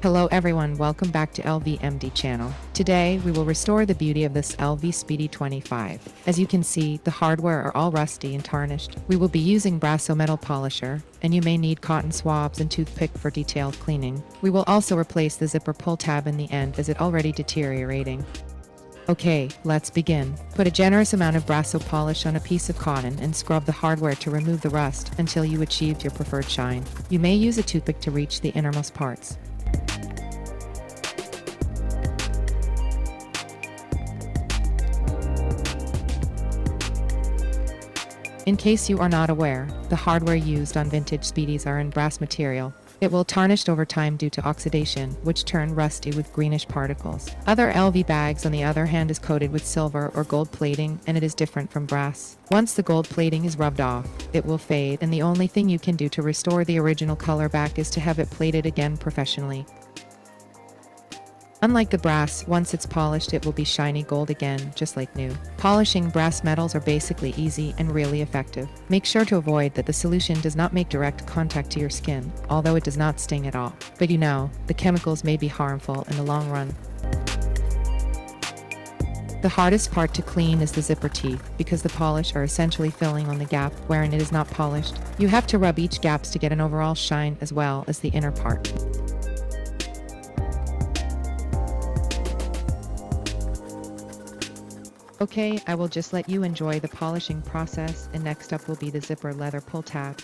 Hello everyone, welcome back to LVMD channel. Today, we will restore the beauty of this LV Speedy 25. As you can see, the hardware are all rusty and tarnished. We will be using Brasso metal polisher, and you may need cotton swabs and toothpick for detailed cleaning. We will also replace the zipper pull tab in the end as it already deteriorating. Okay, let's begin. Put a generous amount of Brasso polish on a piece of cotton and scrub the hardware to remove the rust until you achieve your preferred shine. You may use a toothpick to reach the innermost parts. In case you are not aware, the hardware used on vintage Speedys are in brass material. It will tarnish over time due to oxidation, which turn rusty with greenish particles. Other LV bags, on the other hand, is coated with silver or gold plating, and it is different from brass. Once the gold plating is rubbed off, it will fade, and the only thing you can do to restore the original color back is to have it plated again professionally. Unlike the brass, once it's polished it will be shiny gold again, just like new. Polishing brass metals are basically easy and really effective. Make sure to avoid that the solution does not make direct contact to your skin, although it does not sting at all. But you know, the chemicals may be harmful in the long run. The hardest part to clean is the zipper teeth, because the polish are essentially filling on the gap wherein it is not polished. You have to rub each gaps to get an overall shine as well as the inner part. Okay, I will just let you enjoy the polishing process, and next up will be the zipper leather pull tab.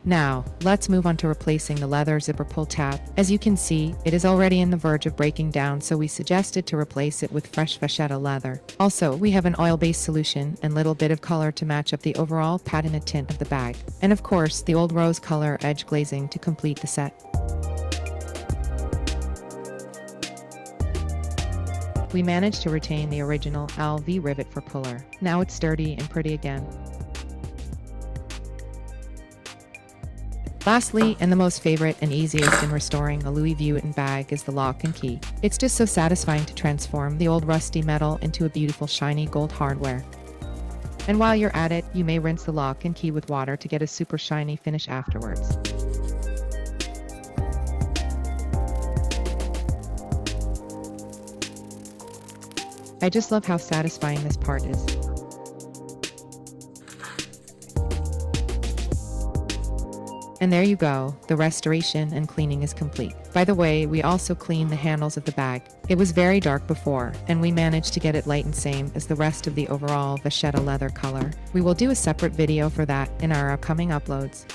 Now, let's move on to replacing the leather zipper pull tab. As you can see, it is already in the verge of breaking down, so we suggested to replace it with fresh Vachetta leather. Also, we have an oil-based solution and little bit of color to match up the overall patina tint of the bag. And of course, the old rose color edge glazing to complete the set. We managed to retain the original LV rivet for puller. Now it's sturdy and pretty again. Lastly, and the most favorite and easiest in restoring a Louis Vuitton bag is the lock and key. It's just so satisfying to transform the old rusty metal into a beautiful shiny gold hardware. And while you're at it, you may rinse the lock and key with water to get a super shiny finish afterwards. I just love how satisfying this part is. And there you go, the restoration and cleaning is complete. By the way, we also cleaned the handles of the bag. It was very dark before, and we managed to get it light and same as the rest of the overall Vachetta leather color. We will do a separate video for that in our upcoming uploads.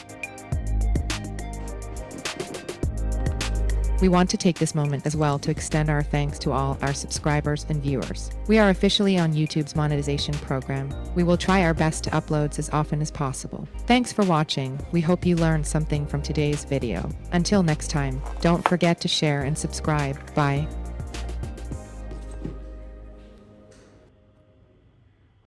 We want to take this moment as well to extend our thanks to all our subscribers and viewers. We are officially on YouTube's monetization program. We will try our best to upload as often as possible. Thanks for watching. We hope you learned something from today's video. Until next time, don't forget to share and subscribe. Bye.